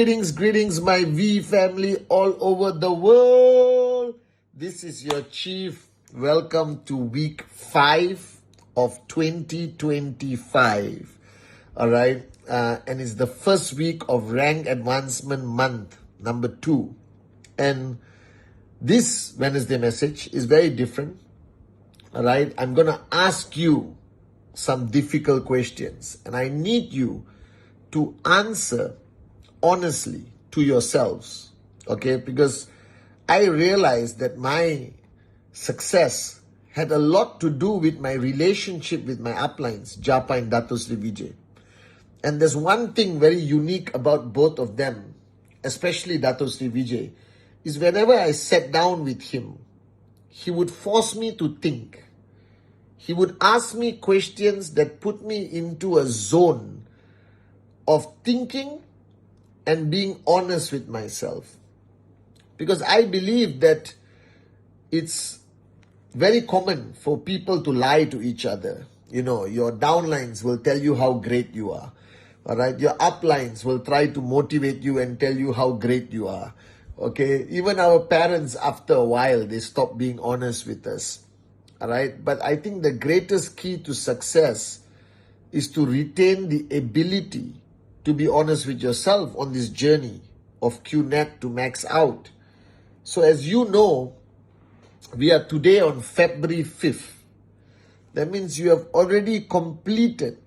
Greetings, my V family all over the world. This is your chief. Welcome to week 5 of 2025. All right. And it's the first week of rank advancement month, number 2. And this Wednesday message is very different. All right. I'm going to ask you some difficult questions, and I need you to answer honestly to yourselves, okay? Because I realized that my success had a lot to do with my relationship with my uplines, Japa and Dato Sri Vijay. And there's one thing very unique about both of them, especially Dato Sri Vijay, is whenever I sat down with him, he would force me to think. He would ask me questions that put me into a zone of thinking and being honest with myself. Because I believe that it's very common for people to lie to each other. You know, your downlines will tell you how great you are. All right, your uplines will try to motivate you and tell you how great you are. Okay, even our parents, after a while, they stop being honest with us. All right, but I think the greatest key to success is to retain the ability to be honest with yourself on this journey of Kyonet to max out. So as you know, we are today on February 5th. That means you have already completed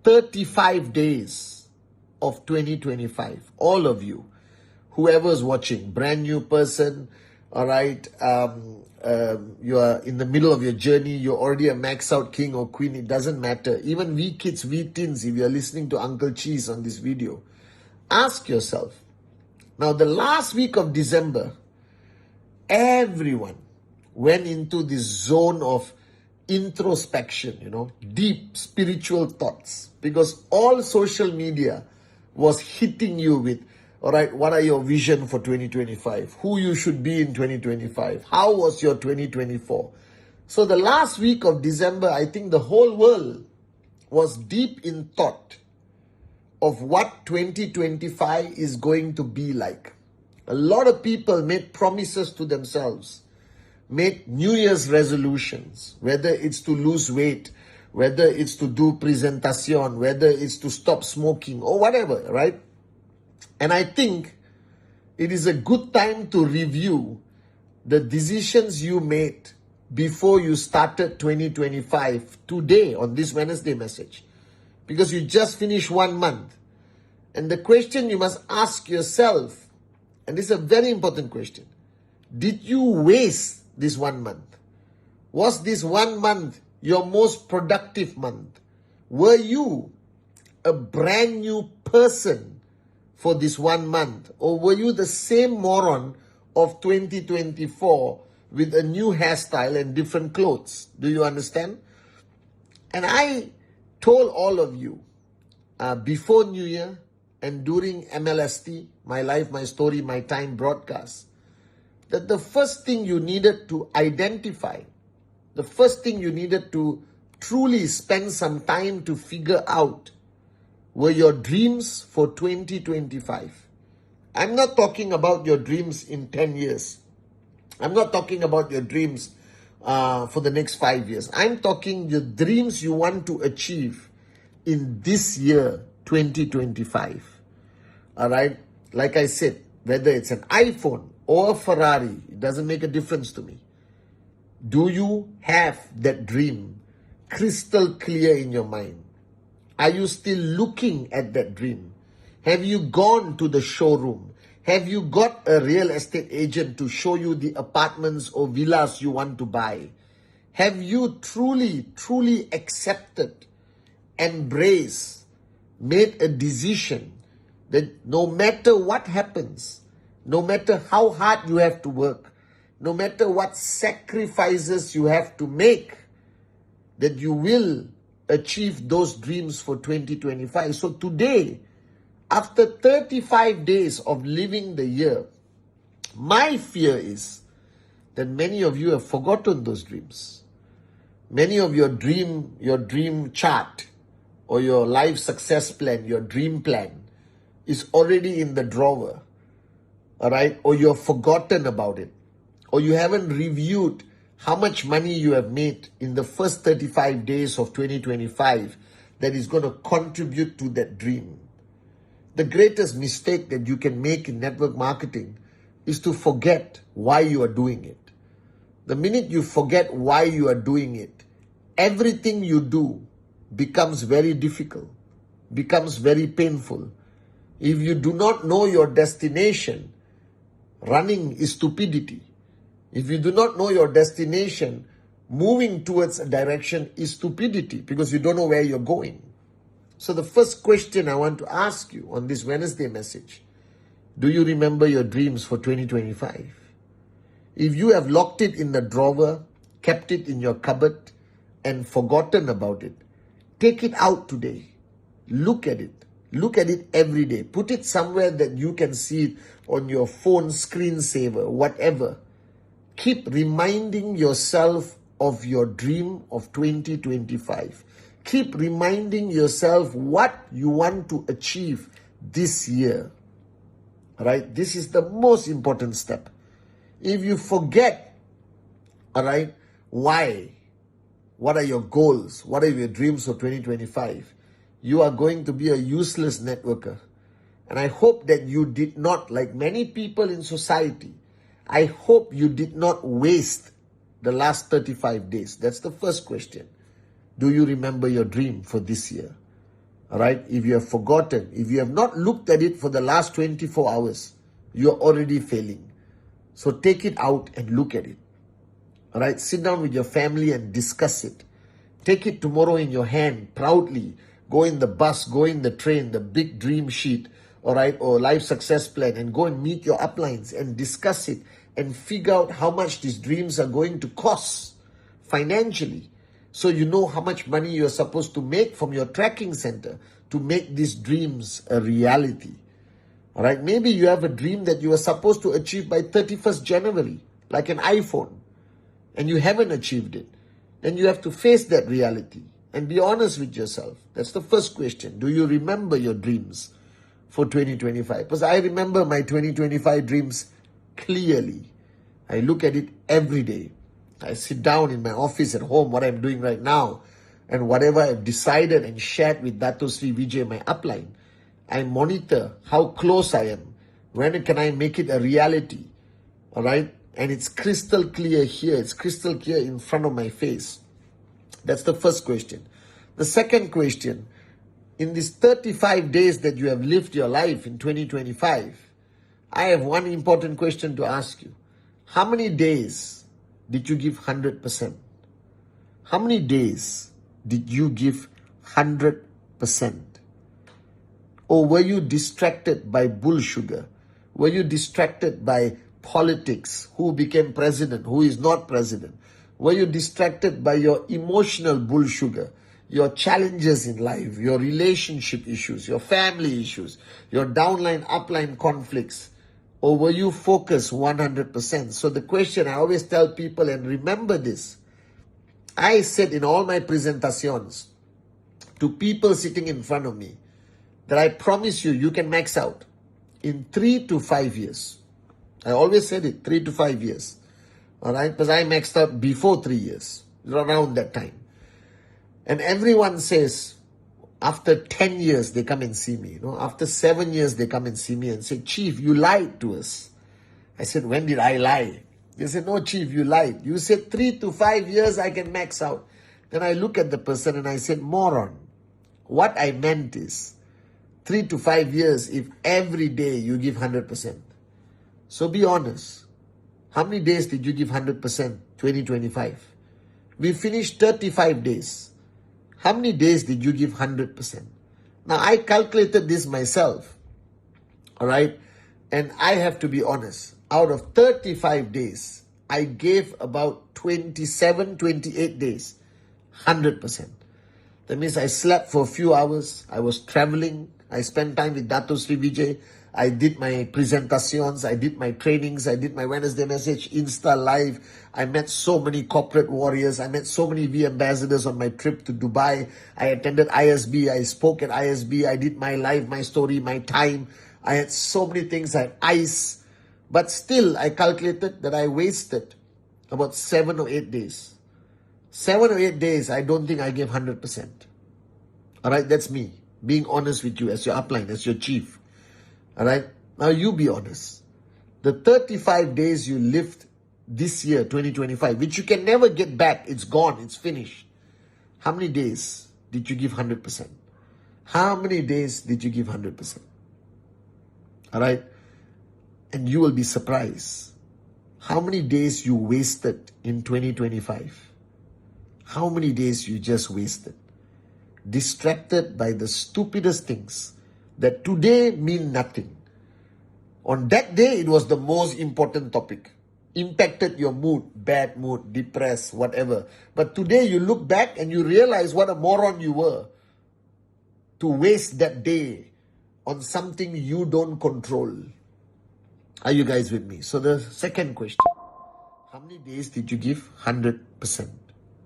35 days of 2025. All of you, whoever's watching, brand new person, all right, you are in the middle of your journey, you're already a max out king or queen, it doesn't matter. Even we kids, we teens, if you're listening to Uncle Cheese on this video, ask yourself, now the last week of December, everyone went into this zone of introspection, you know, deep spiritual thoughts, because all social media was hitting you with, all right, what are your vision for 2025? Who you should be in 2025? How was your 2024? So the last week of December, I think the whole world was deep in thought of what 2025 is going to be like. A lot of people made promises to themselves, made New Year's resolutions, whether it's to lose weight, whether it's to do presentation, whether it's to stop smoking or whatever, right? And I think it is a good time to review the decisions you made before you started 2025 today on this Wednesday message. Because you just finished 1 month. And the question you must ask yourself, and this is a very important question, did you waste this 1 month? Was this 1 month your most productive month? Were you a brand new person for this 1 month? Or were you the same moron of 2024 with a new hairstyle and different clothes? Do you understand? And I told all of you before New Year and during MLST, My Life, My Story, My Time broadcast, that the first thing you needed to identify, the first thing you needed to truly spend some time to figure out were your dreams for 2025. I'm not talking about your dreams in 10 years. I'm not talking about your dreams for the next 5 years. I'm talking the dreams you want to achieve in this year, 2025. All right? Like I said, whether it's an iPhone or a Ferrari, it doesn't make a difference to me. Do you have that dream crystal clear in your mind? Are you still looking at that dream? Have you gone to the showroom? Have you got a real estate agent to show you the apartments or villas you want to buy? Have you truly accepted, embraced, made a decision that no matter what happens, no matter how hard you have to work, no matter what sacrifices you have to make, that you will achieve those dreams for 2025. So today, after 35 days of living the year, my fear is that many of you have forgotten those dreams. Many of your dream chart or your life success plan, your dream plan, is already in the drawer, all right, or you've forgotten about it, or you haven't reviewed how much money you have made in the first 35 days of 2025 that is going to contribute to that dream. The greatest mistake that you can make in network marketing is to forget why you are doing it. The minute you forget why you are doing it, everything you do becomes very difficult, becomes very painful. If you do not know your destination, running is stupidity. If you do not know your destination, moving towards a direction is stupidity because you don't know where you're going. So the first question I want to ask you on this Wednesday message, do you remember your dreams for 2025? If you have locked it in the drawer, kept it in your cupboard, and forgotten about it, take it out today. Look at it. Look at it every day. Put it somewhere that you can see it on your phone screensaver, whatever. Keep reminding yourself of your dream of 2025. Keep reminding yourself what you want to achieve this year. Right? This is the most important step. If you forget, all right, why? What are your goals? What are your dreams for 2025? You are going to be a useless networker. And I hope that you did not, like many people in society, I hope you did not waste the last 35 days. That's the first question. Do you remember your dream for this year? All right. If you have forgotten, if you have not looked at it for the last 24 hours, you're already failing. So take it out and look at it. All right. Sit down with your family and discuss it. Take it tomorrow in your hand proudly. Go in the bus, go in the train, the big dream sheet, all right, or life success plan, and go and meet your uplines and discuss it and figure out how much these dreams are going to cost financially. So you know how much money you're supposed to make from your tracking center to make these dreams a reality. All right, maybe you have a dream that you are supposed to achieve by 31st January, like an iPhone, and you haven't achieved it. Then you have to face that reality and be honest with yourself. That's the first question. Do you remember your dreams for 2025? Because I remember my 2025 dreams clearly. I look at it every day. I sit down in my office at home, what I'm doing right now, and whatever I've decided and shared with Dato Sri Vijay, my upline, I monitor how close I am. When can I make it a reality? All right? And it's crystal clear here. It's crystal clear in front of my face. That's the first question. The second question, in these 35 days that you have lived your life in 2025, I have one important question to ask you. How many days did you give 100%? How many days did you give 100%? Or were you distracted by bull sugar? Were you distracted by politics? Who became president? Who is not president? Were you distracted by your emotional bull sugar? Your challenges in life, your relationship issues, your family issues, your downline, upline conflicts? Or were you focused 100%? So the question I always tell people, and remember this, I said in all my presentations to people sitting in front of me that I promise you, you can max out in 3 to 5 years. I always said it, 3 to 5 years. All right, because I maxed out before 3 years, around that time. And everyone says, after 10 years, they come and see me. After 7 years, they come and see me and say, Chief, you lied to us. I said, when did I lie? They said, no, Chief, you lied. You said 3 to 5 years, I can max out. Then I look at the person and I said, moron. What I meant is, 3 to 5 years if every day you give 100%. So be honest. How many days did you give 100% 2025? We finished 35 days. How many days did you give 100%? Now, I calculated this myself, all right? And I have to be honest. Out of 35 days, I gave about 27, 28 days, 100%. That means I slept for a few hours. I was traveling. I spent time with Dato Sri Vijay. I did my presentations, I did my trainings, I did my Wednesday message, Insta Live. I met so many corporate warriors. I met so many V ambassadors on my trip to Dubai. I attended ISB. I spoke at ISB. I did my live, my story, my time. I had so many things, I had ice, but still I calculated that I wasted about 7 or 8 days. 7 or 8 days, I don't think I gave 100%. All right, that's me being honest with you as your upline, as your chief. All right, now you be honest. The 35 days you lived this year, 2025, which you can never get back, it's gone, it's finished. How many days did you give 100%? How many days did you give 100%? All right, and you will be surprised how many days you wasted in 2025. How many days you just wasted, distracted by the stupidest things that today mean nothing. On that day, it was the most important topic. Impacted your mood, bad mood, depressed, whatever. But today you look back and you realize what a moron you were to waste that day on something you don't control. Are you guys with me? So the second question, how many days did you give 100%?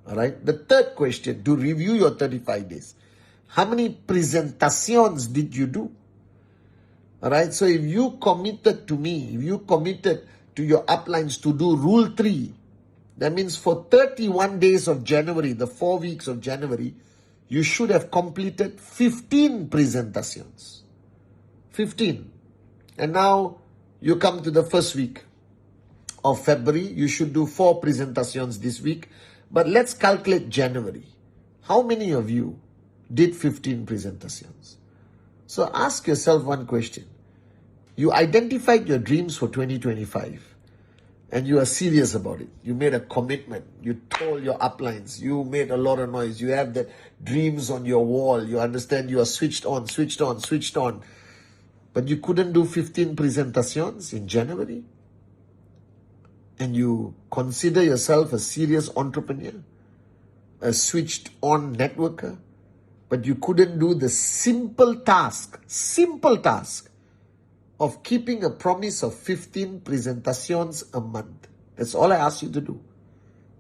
All right. The third question, to review your 35 days, how many presentations did you do? All right. So if you committed to me, if you committed to your uplines to do rule 3, that means for 31 days of January, the 4 weeks of January, you should have completed 15 presentations. 15. And now you come to the first week of February, you should do 4 presentations this week. But let's calculate January. How many of you did 15 presentations? So ask yourself one question. You identified your dreams for 2025 and you are serious about it. You made a commitment. You told your uplines. You made a lot of noise. You have the dreams on your wall. You understand you are switched on, switched on, switched on. But you couldn't do 15 presentations in January? And you consider yourself a serious entrepreneur, a switched on networker, but you couldn't do the simple task of keeping a promise of 15 presentations a month. That's all I asked you to do.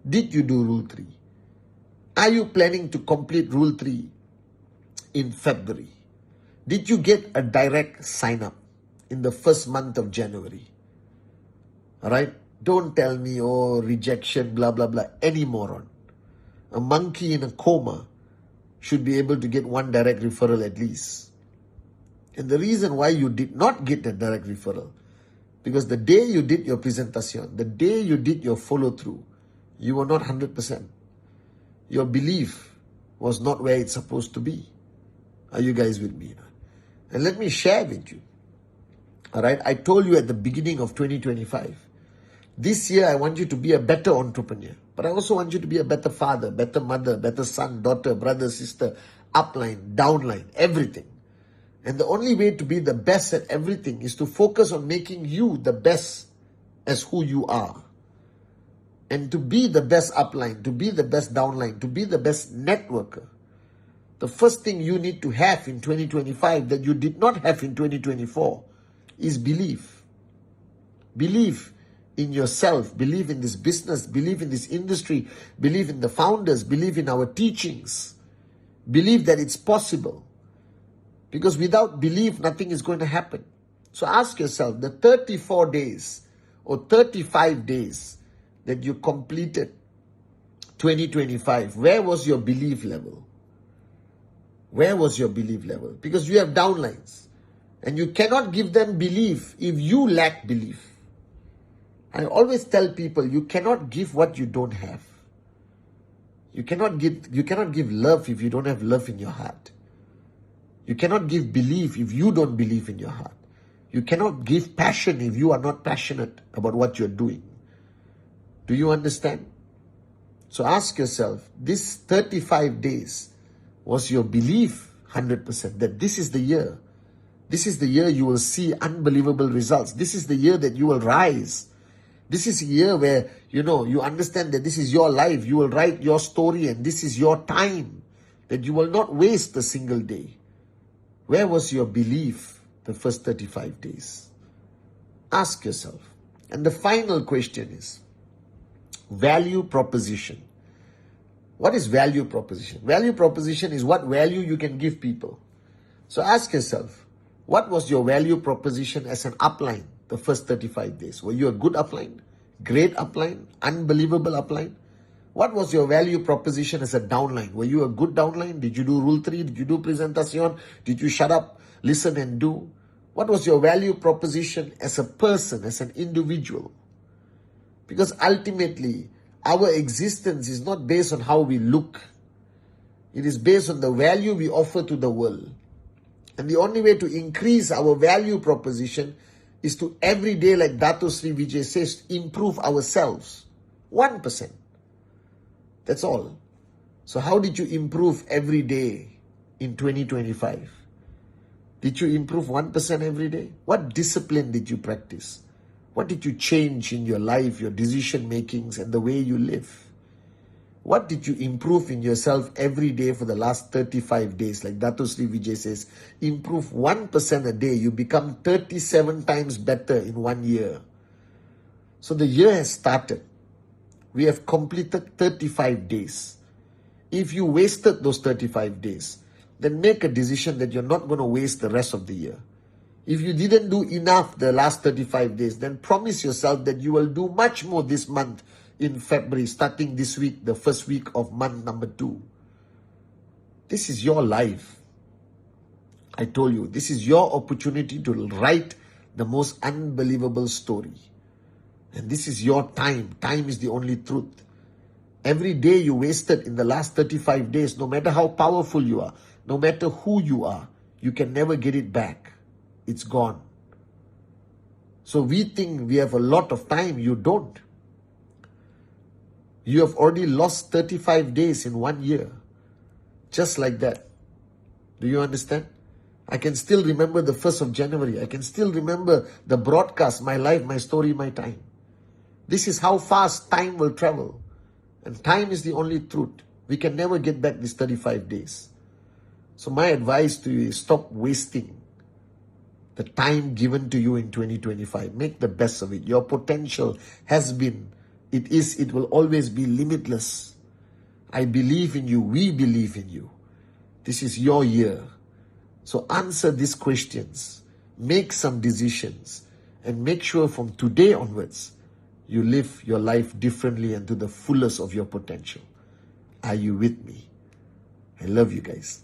Did you do rule 3? Are you planning to complete rule 3 in February? Did you get a direct sign up in the first month of January? All right. Don't tell me, oh, rejection, blah, blah, blah. Any moron. A monkey in a coma should be able to get 1 direct referral at least. And the reason why you did not get a direct referral, because the day you did your presentation, the day you did your follow through, you were not 100%. Your belief was not where it's supposed to be. Are you guys with me? And let me share with you. All right. I told you at the beginning of 2025, this year, I want you to be a better entrepreneur. But I also want you to be a better father, better mother, better son, daughter, brother, sister, upline, downline, everything. And the only way to be the best at everything is to focus on making you the best as who you are. And to be the best upline, to be the best downline, to be the best networker, the first thing you need to have in 2025 that you did not have in 2024 is belief. Belief in yourself, believe in this business, believe in this industry, believe in the founders, believe in our teachings, believe that it's possible. Because without belief, nothing is going to happen. So ask yourself, the 34 days or 35 days that you completed 2025, where was your belief level? Where was your belief level? Because you have downlines and you cannot give them belief if you lack belief. I always tell people, you cannot give what you don't have. You cannot give love if you don't have love in your heart. You cannot give belief if you don't believe in your heart. You cannot give passion if you are not passionate about what you're doing. Do you understand? So ask yourself, this 35 days, was your belief 100% that this is the year? This is the year you will see unbelievable results. This is the year that you will rise. This is a year where, you understand that this is your life. You will write your story and this is your time. That you will not waste a single day. Where was your belief the first 35 days? Ask yourself. And the final question is, value proposition. What is value proposition? Value proposition is what value you can give people. So ask yourself, What was your value proposition as an upline the first 35 days? Were you a good upline? Great upline? Unbelievable upline? What was your value proposition as a downline? Were you a good downline? Did you do Rule 3? Did you do Presentation? Did you shut up, listen and do? What was your value proposition as a person, as an individual? Because ultimately, our existence is not based on how we look. It is based on the value we offer to the world. And the only way to increase our value proposition is to every day, like Dato Sri Vijay says, improve ourselves. 1%. That's all. So how did you improve every day in 2025? Did you improve 1% every day? What discipline did you practice? What did you change in your life, your decision makings and the way you live? What did you improve in yourself every day for the last 35 days? Like Dato Sri Vijay says, improve 1% a day. You become 37 times better in 1 year. So the year has started. We have completed 35 days. If you wasted those 35 days, then make a decision that you're not going to waste the rest of the year. If you didn't do enough the last 35 days, then promise yourself that you will do much more this month in February, starting this week, the first week of month number 2. This is your life. I told you, this is your opportunity to write the most unbelievable story. And this is your time. Time is the only truth. Every day you wasted in the last 35 days, no matter how powerful you are, no matter who you are, you can never get it back. It's gone. So we think we have a lot of time. You don't. You have already lost 35 days in 1 year. Just like that. Do you understand? I can still remember the 1st of January. I can still remember the broadcast, my life, my story, my time. This is how fast time will travel. And time is the only truth. We can never get back these 35 days. So my advice to you is stop wasting the time given to you in 2025. Make the best of it. Your potential has been, it will always be limitless. I believe in you. We believe in you. This is your year. So answer these questions. Make some decisions. And make sure from today onwards, you live your life differently and to the fullest of your potential. Are you with me? I love you guys.